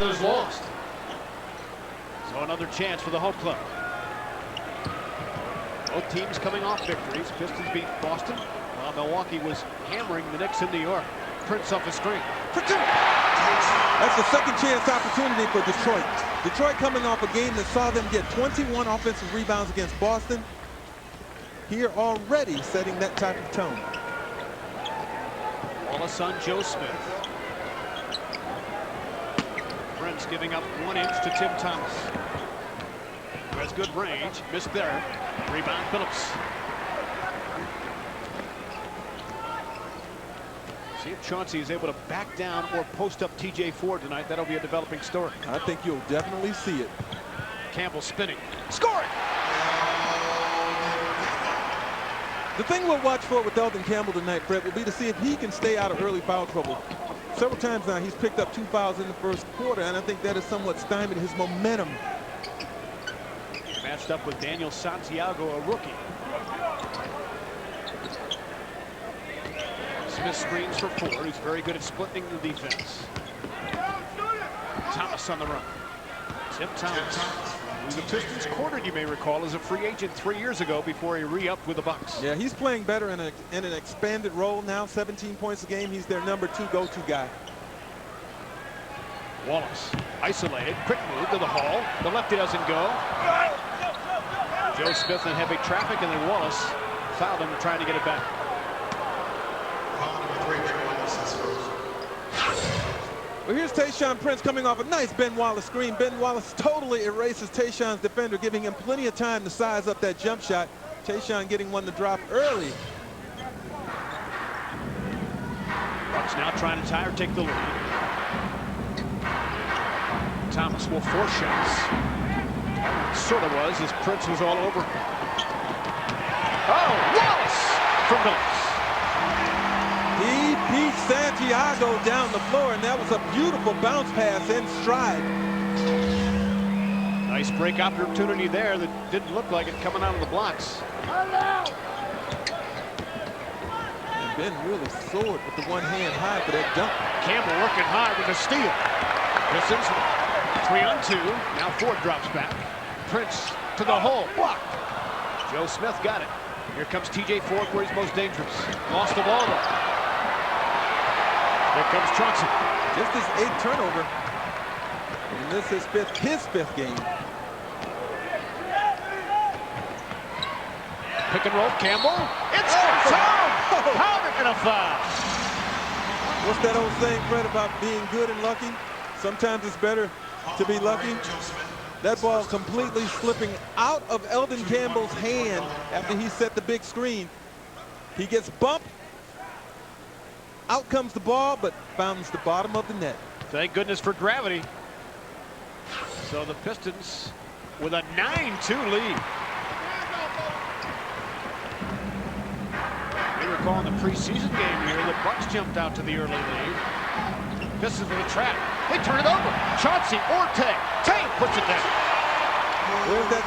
Is lost. So another chance for the home club. Both teams coming off victories. Pistons beat Boston, while Milwaukee was hammering the Knicks in New York. Prince off the screen. For two. That's the second chance opportunity for Detroit. Detroit coming off a game that saw them get 21 offensive rebounds against Boston. Here already setting that type of tone. Wallace on Joe Smith. Prince giving up 1 inch to Tim Thomas, who has good range. Missed there. Rebound Phillips. See if Chauncey is able to back down or post up TJ Ford tonight. That'll be a developing story. I think you'll definitely see it. Campbell spinning. Scoring! The thing we'll watch for with Elden Campbell tonight, Brett, will be to see if he can stay out of early foul trouble. Several times now he's picked up 2 fouls in the first quarter, and I think that has somewhat stymied his momentum. Matched up with Daniel Santiago, a rookie. Smith screens for Ford, who's very good at splitting the defense. Thomas on the run. Tim Thomas, who the Pistons cornered, you may recall, as a free agent 3 years ago before he re-upped with the Bucks. Yeah, he's playing better in an expanded role now. 17 points a game. He's their #2 go-to guy. Wallace isolated, quick move to the hall. The lefty doesn't go. Joe Smith in heavy traffic, and then Wallace fouled him trying to get it back. Well, here's Tayshaun Prince coming off a nice Ben Wallace screen. Ben Wallace totally erases Tayshaun's defender, giving him plenty of time to size up that jump shot. Tayshaun getting one to drop early. Bucks now trying to tie or take the lead. Thomas will force shots. Sort of was, as Prince was all over. Oh, Wallace from Phillips. He beat Santiago down the floor, and that was a beautiful bounce pass in stride. Nice break opportunity there that didn't look like it coming out of the blocks. And Ben really soared with the one hand high for that dunk. Campbell working hard with a steal. Pistons 3 on 2. Now Ford drops back. Prince to the hole. Blocked. Joe Smith got it. Here comes TJ Ford where he's most dangerous. Lost the ball though. Here comes Chauncey. Just his 8th turnover. And this is his fifth game. Pick and roll, Campbell. It's home! Powder and a foul. What's that old saying, Fred, about being good and lucky? Sometimes it's better to be lucky. That ball completely slipping out of Elden Campbell's hand after he set the big screen. He gets bumped. Out comes the ball, but founds the bottom of the net. Thank goodness for gravity. So the Pistons with a 9-2 lead. You recall in the preseason game here, the Bucks jumped out to the early lead. Pistons with a trap. They turn it over. Chauncey or Tay. Tay puts it down. There's that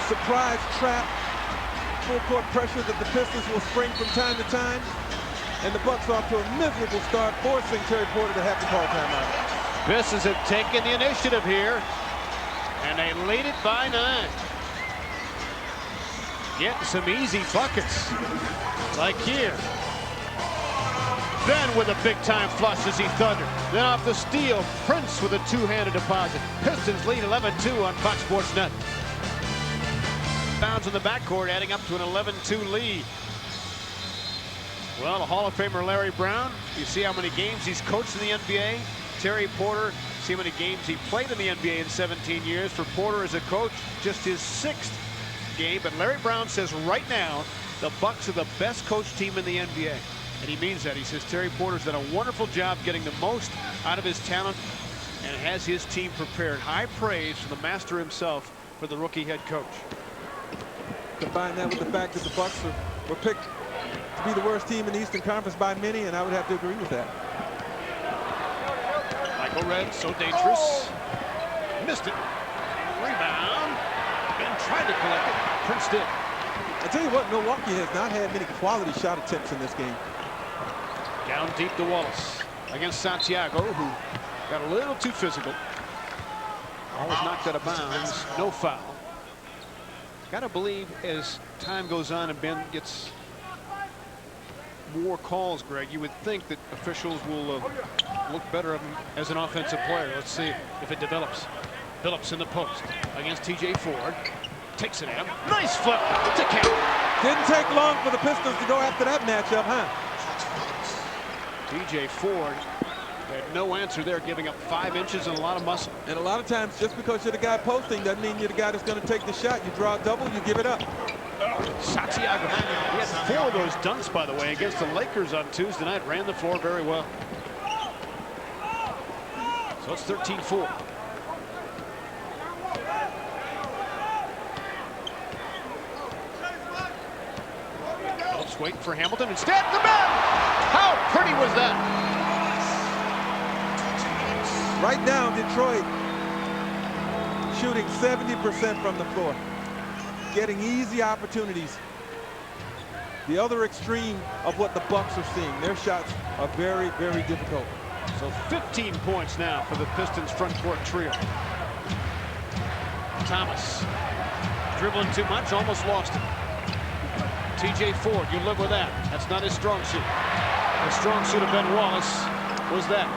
surprise trap, full court pressure that the Pistons will spring from time to time. And the Bucks off to a miserable start, forcing Terry Porter to have to call timeout. Pistons have taken the initiative here, and they lead it by 9. Getting some easy buckets, like here. Then with a big-time flush as he thundered. Then off the steal, Prince with a 2-handed deposit. Pistons lead 11-2 on Fox Sports Net. Bounds in the backcourt, adding up to an 11-2 lead. Well, the Hall of Famer Larry Brown, you see how many games he's coached in the NBA. Terry Porter, see how many games he played in the NBA in 17 years. For Porter as a coach, just his 6th game. But Larry Brown says right now, the Bucks are the best coached team in the NBA. And he means that. He says Terry Porter's done a wonderful job getting the most out of his talent and has his team prepared. High praise from the master himself for the rookie head coach. Combine that with the fact that the Bucks were picked to be the worst team in the Eastern Conference by many, and I would have to agree with that. Michael Redd, so dangerous. Missed it. Rebound. Ben tried to collect it. Prince did. I tell you what, Milwaukee has not had many quality shot attempts in this game. Down deep to Wallace against Santiago, who Got a little too physical. Ball was knocked out of bounds. No foul. Got to believe as time goes on and Ben gets more calls, Greg, you would think that officials will look better of him as an offensive player. Let's see if it develops. Phillips in the post against TJ Ford. Takes it at him. Nice flip to count. Didn't take long for the Pistons to go after that matchup, huh? TJ Ford had no answer there, giving up 5 inches and a lot of muscle. And a lot of times, just because you're the guy posting doesn't mean you're the guy that's going to take the shot. You draw a double, you give it up. Santiago, he had 4 of those dunks, by the way, against the Lakers on Tuesday night. Ran the floor very well. So it's 13-4. Phillips waiting for Hamilton. Instead, the man! How pretty was that? Right now, Detroit shooting 70% from the floor, getting easy opportunities. The other extreme of what the Bucks are seeing. Their shots are very, very difficult. So 15 points now for the Pistons front court trio. Thomas dribbling too much, almost lost it. TJ Ford, you live with that. That's not his strong suit. The strong suit of Ben Wallace was that.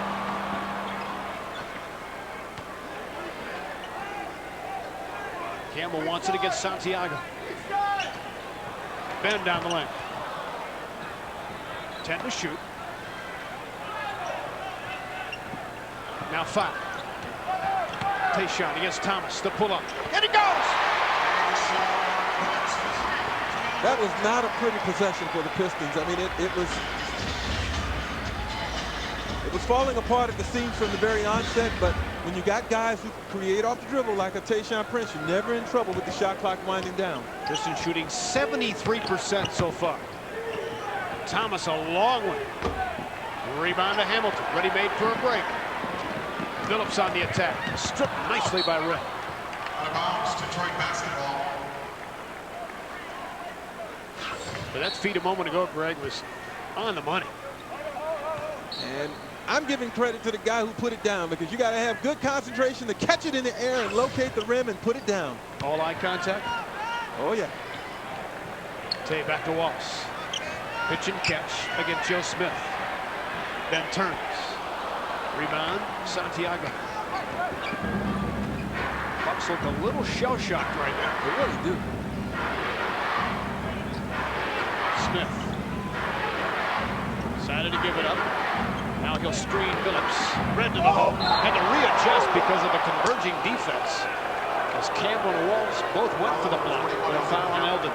Campbell wants it against Santiago. Ben down the lane. 10 to shoot. Now 5. Tayshaun against Thomas. The pull up. And it goes! That was not a pretty possession for the Pistons. I mean, it was falling apart at the seams from the very onset, but when you got guys who create off the dribble like a Tayshaun Prince, you're never in trouble with the shot clock winding down. Pistons shooting 73% so far. Thomas a long way. Rebound to Hamilton. Ready made for a break. Phillips on the attack. Stripped nicely by Red. Out of bounds, Detroit basketball. But that feed a moment ago, Greg, was on the money. And I'm giving credit to the guy who put it down, because you got to have good concentration to catch it in the air and locate the rim and put it down. All eye contact. Oh, yeah. Tay back to Wallace. Pitch and catch against Joe Smith. Then turns. Rebound, Santiago. Bucks look a little shell-shocked right now. They really do. Smith. Decided to give it up. Now he'll screen Phillips. Red to the hole. Had to readjust because of a converging defense. As Campbell and Wallace both went for the block. And a foul on Eldon.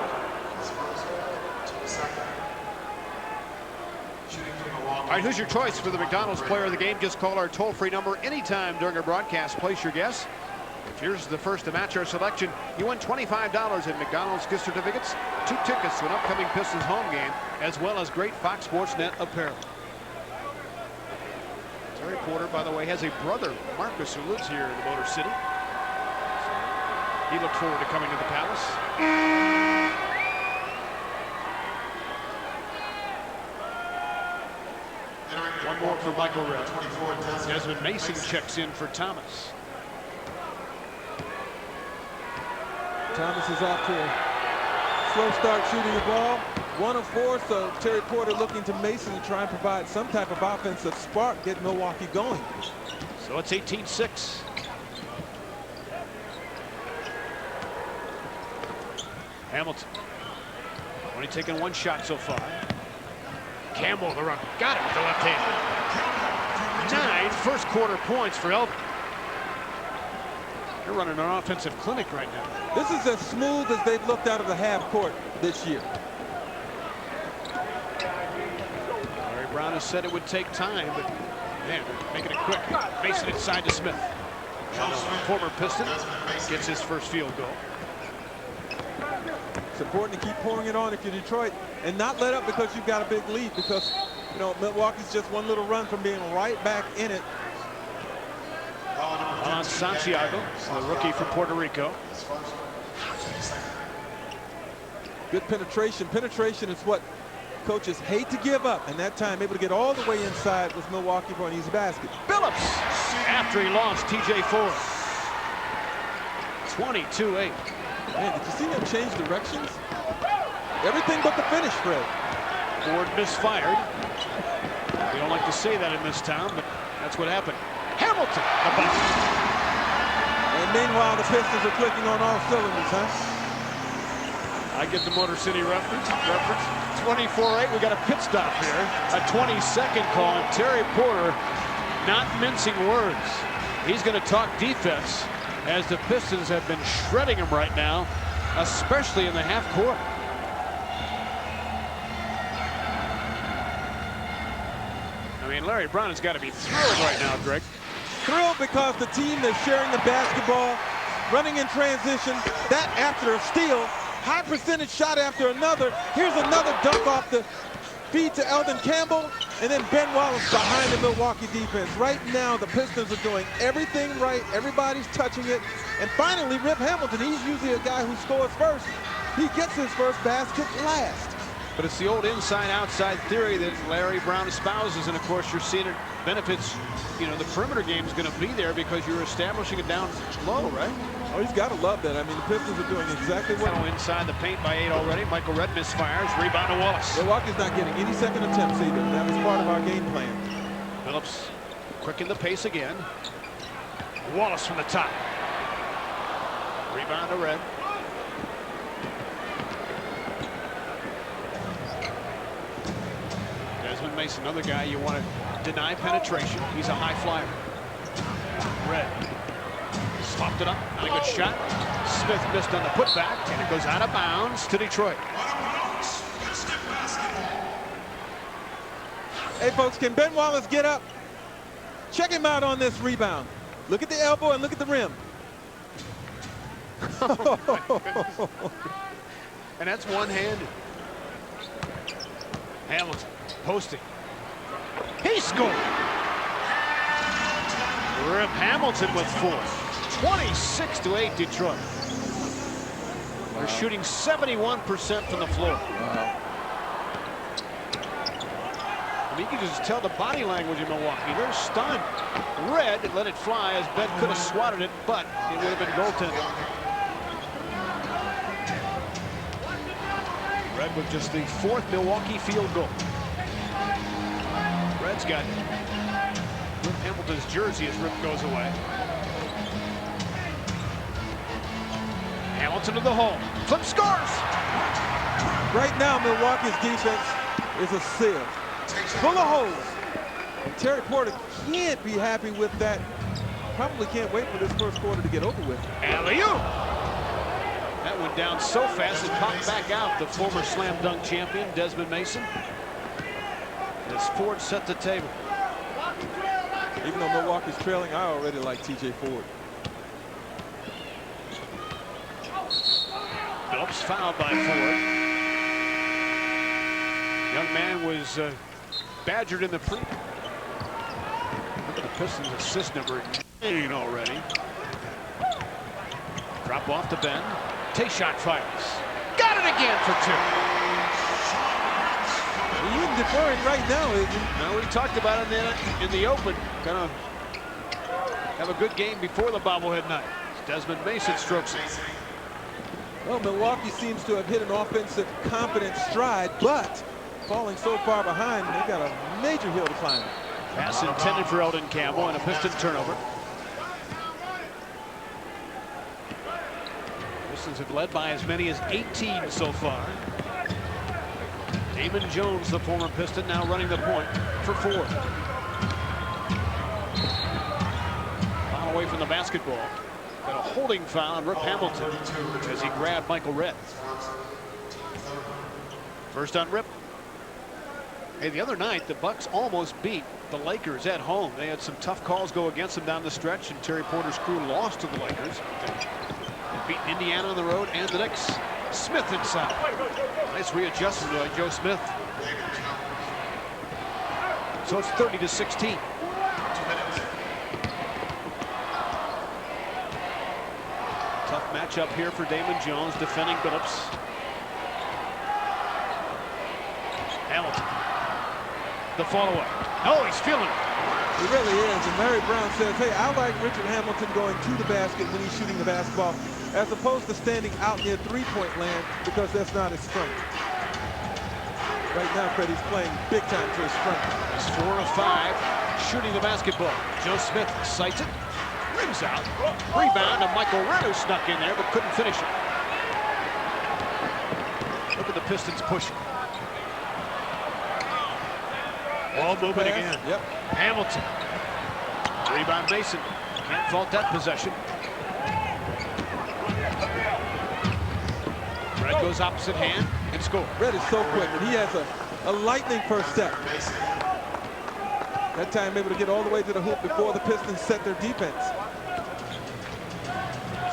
All right, who's your choice for the McDonald's Player of the Game? Just call our toll-free number anytime during our broadcast. Place your guess. If yours is the first to match our selection, you win $25 in McDonald's gift certificates, 2 tickets to an upcoming Pistons home game, as well as great Fox Sports Net apparel. Terry Porter, by the way, has a brother, Marcus, who lives here in the Motor City. He looked forward to coming to the Palace. One more for Michael Red. Desmond Mason checks in for Thomas. Thomas is off to a slow start shooting the ball. 1 of 4, so Terry Porter looking to Mason to try and provide some type of offensive spark, get Milwaukee going. So it's 18-6. Hamilton. Only taken 1 shot so far. Campbell the run. Got it with the left hand. 9 first quarter points for Eldon. They're running an offensive clinic right now. This is as smooth as they've looked out of the half court this year. Larry Brown has said it would take time, but man, they're making it quick. Mason inside to Smith. Former Piston gets his first field goal. It's important to keep pouring it on if you're Detroit and not let up because you've got a big lead, because, you know, Milwaukee's just 1 little run from being right back in it. On Santiago, the rookie from Puerto Rico. Good penetration. Penetration is what coaches hate to give up, and that time able to get all the way inside with Milwaukee for an easy basket. Phillips after he lost TJ Ford. 22-8. Man, did you see them change directions? Everything but the finish, Fred. Ford misfired. We don't like to say that in this town, but that's what happened. Hamilton, the bounce. And meanwhile, the Pistons are clicking on all cylinders, huh? I get the Motor City reference. 24-8. We got a pit stop here. A 20-second call, and Terry Porter not mincing words. He's going to talk defense as the Pistons have been shredding him right now, especially in the half court. I mean, Larry Brown has got to be thrilled right now, Greg. Thrilled because the team that's sharing the basketball, running in transition, that after a steal, high percentage shot after another. Here's another dunk off the feed to Eldon Campbell, and then Ben Wallace behind the Milwaukee defense. Right now, the Pistons are doing everything right. Everybody's touching it. And finally, Rip Hamilton, he's usually a guy who scores first. He gets his first basket last. But it's the old inside-outside theory that Larry Brown espouses, and of course you're seeing it benefits. You know, the perimeter game is going to be there because you're establishing it down low, right? Oh, he's got to love that. I mean, the Pistons are doing exactly what. Inside the paint by 8 already. Michael Redd misfires. Rebound to Wallace. Milwaukee's not getting any second attempts either. That was part of our game plan. Phillips quicken the pace again. Wallace from the top. Rebound to Redd. Desmond Mason, another guy you want to deny penetration. He's a high flyer. Redd slopped it up. Not a good shot. Smith missed on the putback, and it goes out of bounds to Detroit. Hey, folks, can Ben Wallace get up? Check him out on this rebound. Look at the elbow and look at the rim. And that's one-handed. Hamilton posting. He scored. Rip Hamilton with 4. 26-8 Detroit. They're shooting 71% from the floor. Wow. I mean, you can just tell the body language in Milwaukee. They're stunned. Redd let it fly as Ben could have swatted it, but it would have been goaltending. Redd with just the 4th Milwaukee field goal. Redd's got Rip Hamilton's jersey as Rip goes away. Hamilton to the hole. Flip scores! Right now, Milwaukee's defense is a sieve. Full of holes. And Terry Porter can't be happy with that. Probably can't wait for this first quarter to get over with. Alley-oop! That went down so fast it popped back out. The former slam dunk champion, Desmond Mason. As Ford set the table. Even though Milwaukee's trailing, I already like TJ Ford. Phillips fouled by Ford. Young man was badgered in the pre. Look at the Pistons assist number 9 already. Drop off to Ben. Take shot fires. Got it again for 2. He isn't deferring right now, is he? No, we talked about it in the open. Gonna have a good game before the bobblehead night. Desmond Mason strokes it. Well, Milwaukee seems to have hit an offensive confident stride, but falling so far behind, they've got a major hill to climb. Pass intended for Eldon Campbell and a Piston turnover. Pistons have led by as many as 18 so far. Damon Jones, the former Piston, now running the point for 4. Foul away from the basketball. Got a holding foul on Rip Hamilton as he grabbed Michael Redd. First on Rip. Hey, the other night, the Bucks almost beat the Lakers at home. They had some tough calls go against them down the stretch, and Terry Porter's crew lost to the Lakers. They beat Indiana on the road and the Knicks. Smith inside. Nice readjustment by Joe Smith. So it's 30-16. Tough matchup here for Damon Jones, defending Phillips. Hamilton. The follow-up. Oh, he's feeling it. He really is. And Larry Brown says, hey, I like Richard Hamilton going to the basket when he's shooting the basketball, as opposed to standing out near three-point land, because that's not his strength. Right now, Freddie's playing big time to his strength. He's 4 of 5 shooting the basketball. Joe Smith sights it, rims out, rebound, and Michael Renner snuck in there but couldn't finish it. Look at the Pistons pushing. Ball moving again. Yep. Hamilton. Rebound Mason. Can't fault that possession. Red goes opposite hand and scores. Red is so quick, and he has a lightning first step. That time able to get all the way to the hoop before the Pistons set their defense.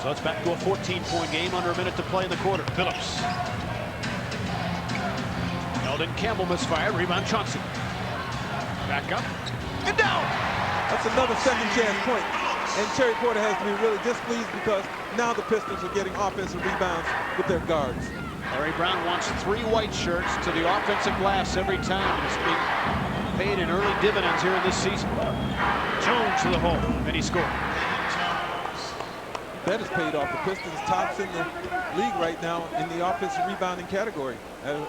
So it's back to a 14-point game, under a minute to play in the quarter. Phillips. Eldon Campbell misfired. Rebound Chauncey. Back up and down. That's another second chance point. And Terry Porter has to be really displeased, because now the Pistons are getting offensive rebounds with their guards. Larry Brown wants 3 white shirts to the offensive glass every time, and it's being paid in early dividends here in this season. Jones to the hole, and he scored. That has paid off. The Pistons tops in the league right now in the offensive rebounding category,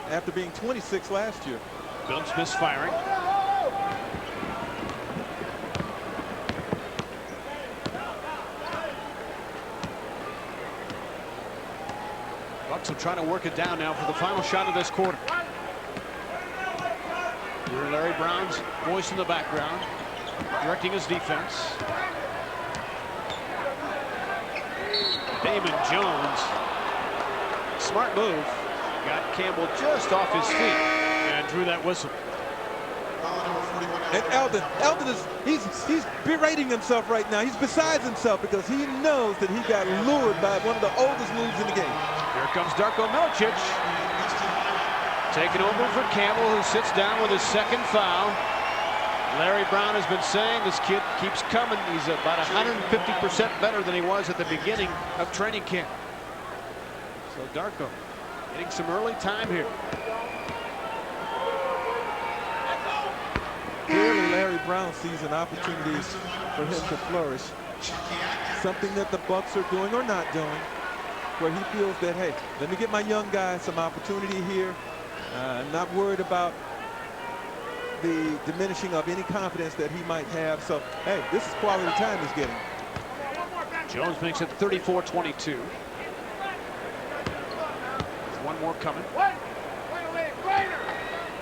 after being 26 last year. Phillips misfiring. Bucks are trying to work it down now for the final shot of this quarter. Here Larry Brown's voice in the background, directing his defense. Damon Jones, smart move, got Campbell just off his feet and drew that whistle. And Eldon is he's berating himself right now. He's besides himself, because he knows that he got lured by one of the oldest moves in the game. Here comes Darko Milicic, taking over for Campbell, who sits down with his second foul. Larry Brown has been saying this kid keeps coming. He's about 150% better than he was at the beginning of training camp. So Darko getting some early time here. Clearly, Larry Brown sees an opportunity for him to flourish. Something that the Bucks are doing or not doing, where he feels that, hey, let me get my young guy some opportunity here. I'm not worried about the diminishing of any confidence that he might have. So, hey, this is quality time he's getting. Jones makes it 34-22. There's one more coming.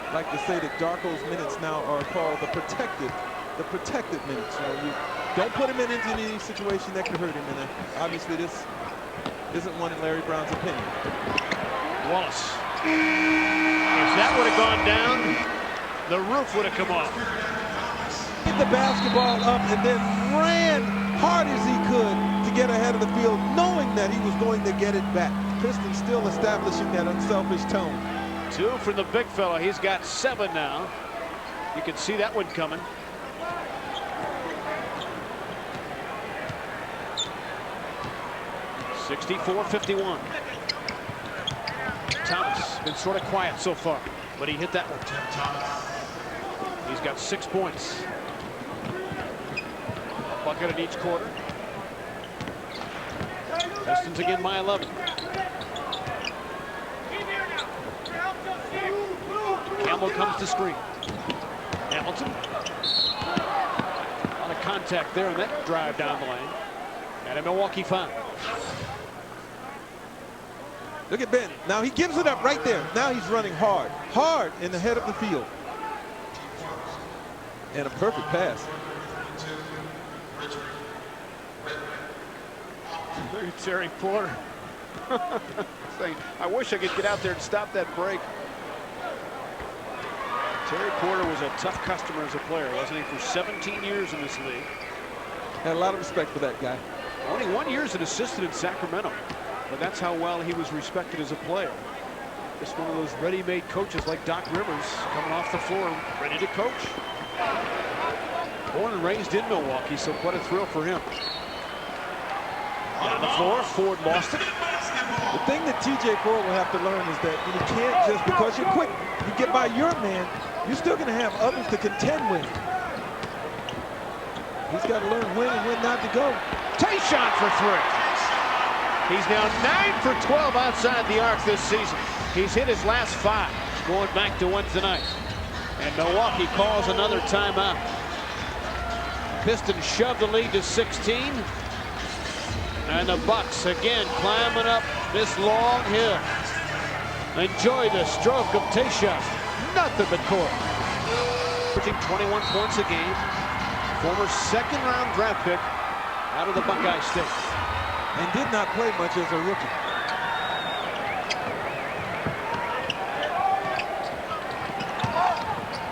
I like to say that Darko's minutes now are called the protected minutes. You know, you don't put him into any situation that could hurt him. And obviously this isn't one in Larry Brown's opinion. Wallace. If that would have gone down, the roof would have come off. Get the basketball up and then ran hard as he could to get ahead of the field, knowing that he was going to get it back. Pistons still establishing that unselfish tone. 2 from the big fella. He's got 7 now. You can see that one coming. (64-51). Thomas been sort of quiet so far, but he hit that one. He's got 6 points. A bucket in each quarter. Pistons again by 11. Campbell comes to screen. Hamilton. A lot of contact there in that drive down the lane. And a Milwaukee foul. Look at Ben. Now he gives it up right there. Now he's running hard in the head of the field. And a perfect pass. Look at Terry Porter. Saying, I wish I could get out there and stop that break. Terry Porter was a tough customer as a player, wasn't he, for 17 years in this league? Had a lot of respect for that guy. Only 1 year as an assistant in Sacramento, but that's how well he was respected as a player. Just one of those ready-made coaches like Doc Rivers, coming off the floor, ready to coach. Born and raised in Milwaukee, so quite a thrill for him. Down the floor, Ford lost it. The thing that TJ Ford will have to learn is that you can't, just because you're quick, you get by your man, you're still going to have others to contend with. He's got to learn when and when not to go. Tayshaun for three. He's now 9 for 12 outside the arc this season. He's hit his last 5, going back to Wednesday night. And Milwaukee calls another timeout. Pistons shove the lead to 16. And the Bucks again climbing up this long hill. Enjoy the stroke of Tayshaun. Nothing but court. Averaging 21 points a game. Former second-round draft pick out of the Buckeye State. And did not play much as a rookie.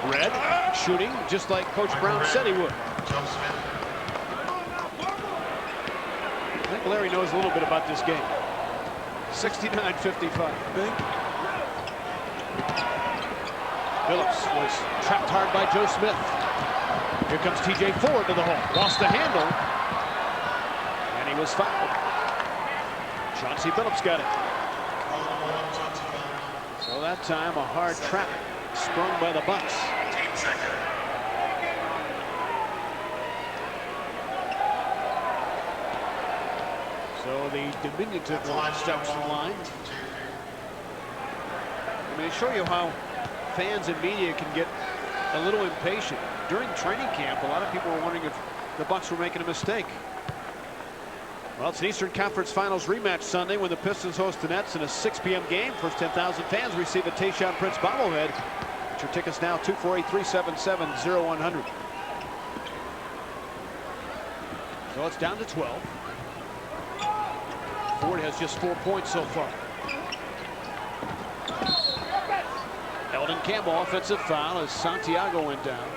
Red shooting just like Coach Brown said he would. I think Larry knows a little bit about this game. 69-55. Phillips was trapped hard by Joe Smith. Here comes TJ Ford to the hole. Lost the handle. And he was fouled. Chauncey Billups got it. So that time a hard trap sprung by the Bucks. So the diminutive one steps in line. I mean, to show you how fans and media can get a little impatient. During training camp, a lot of people were wondering if the Bucks were making a mistake. Well, it's an Eastern Conference Finals rematch Sunday when the Pistons host the Nets in a 6 p.m. game. First 10,000 fans receive a Tayshaun Prince bobblehead. Get your tickets now, 248-377-0100. So it's down to 12. Ford has just 4 points so far. Eldon Campbell, offensive foul as Santiago went down.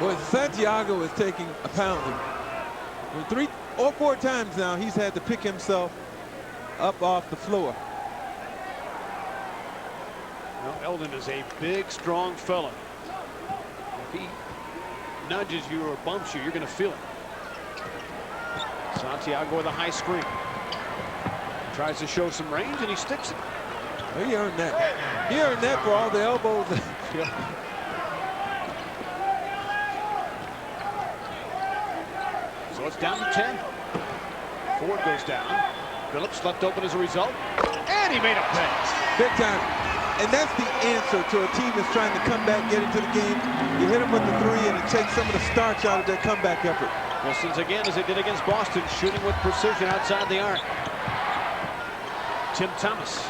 Well, Santiago is taking a pounding. 3 or 4 times now he's had to pick himself up off the floor. Well, Eldon is a big, strong fella. If he nudges you or bumps you, you're going to feel it. Santiago with a high screen. Tries to show some range, and he sticks it. Well, he earned that. He earned that for all the elbows. So it's down to 10. Ford goes down. Phillips left open as a result. And he made a pass. Big time. And that's the answer to a team that's trying to come back, get into the game. You hit them with the 3, and it takes some of the starch out of their comeback effort. Pistons again, as they did against Boston, shooting with precision outside the arc. Tim Thomas.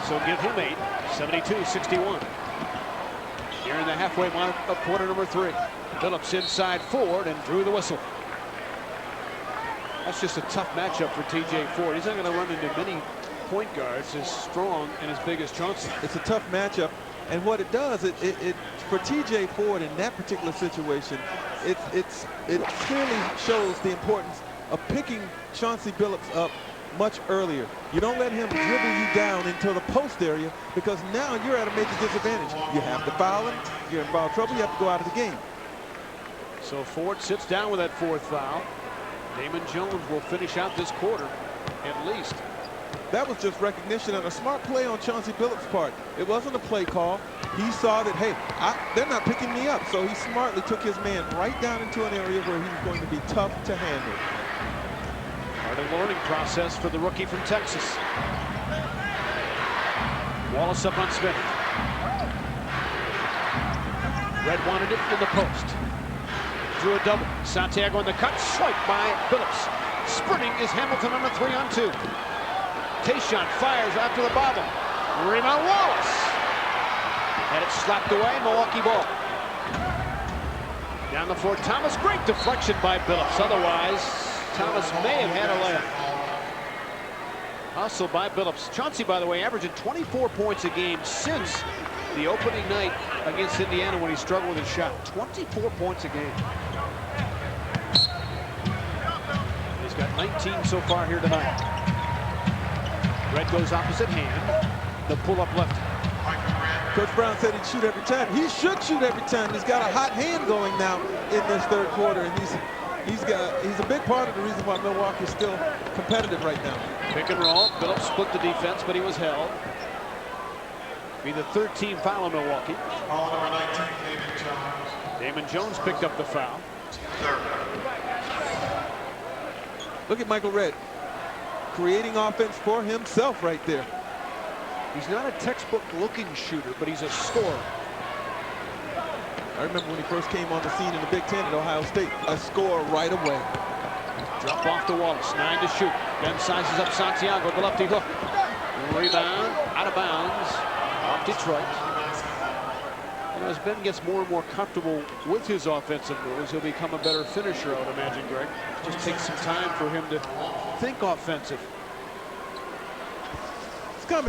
So give him 8. 72-61. Here in the halfway mark of quarter number 3. Phillips inside Ford and drew the whistle. That's just a tough matchup for TJ Ford. He's not going to run into many point guards as strong and as big as Chauncey. It's a tough matchup, and what it does, it for TJ Ford in that particular situation, it clearly shows the importance of picking Chauncey Billups up much earlier. You don't let him dribble you down into the post area, because now you're at a major disadvantage. You have to foul him, you're in foul trouble, you have to go out of the game. So Ford sits down with that 4th foul. Damon Jones will finish out this quarter at least. That was just recognition and a smart play on Chauncey Billups' part. It wasn't a play call. He saw that, hey, they're not picking me up. So he smartly took his man right down into an area where he was going to be tough to handle. Part of the learning process for the rookie from Texas. Wallace up on Smith. Red wanted it in the post. Drew a double. Santiago in the cut. Swiped by Billups. Sprinting is Hamilton on a 3-on-2. Tayshaun fires after the bobble. Rebound Wallace. And it's slapped away. Milwaukee ball. Down the floor. Thomas. Great deflection by Billups. Otherwise, Thomas may have had a layup. Hustle by Billups. Chauncey, by the way, averaging 24 points a game since the opening night against Indiana when he struggled with his shot. 24 points a game. He's got 19 so far here tonight. Red goes opposite hand. The pull-up left. Coach Brown said he'd shoot every time. He should shoot every time. He's got a hot hand going now in this 3rd quarter, and he's a big part of the reason why Milwaukee is still competitive right now. Pick and roll. Phillips split the defense, but he was held. Be the 3rd team foul on Milwaukee. Foul number 19, David Jones. Damon Jones picked up the foul. Look at Michael Redd creating offense for himself right there. He's not a textbook looking shooter, but he's a scorer. I remember when he first came on the scene in the Big Ten at Ohio State, a score right away. Drop off to Wallace, 9 to shoot. Ben sizes up Santiago, the lefty hook. Rebound, out of bounds, off Detroit. You know, as Ben gets more and more comfortable with his offensive moves, he'll become a better finisher, I would imagine, Greg. Just takes some time for him to think offensive.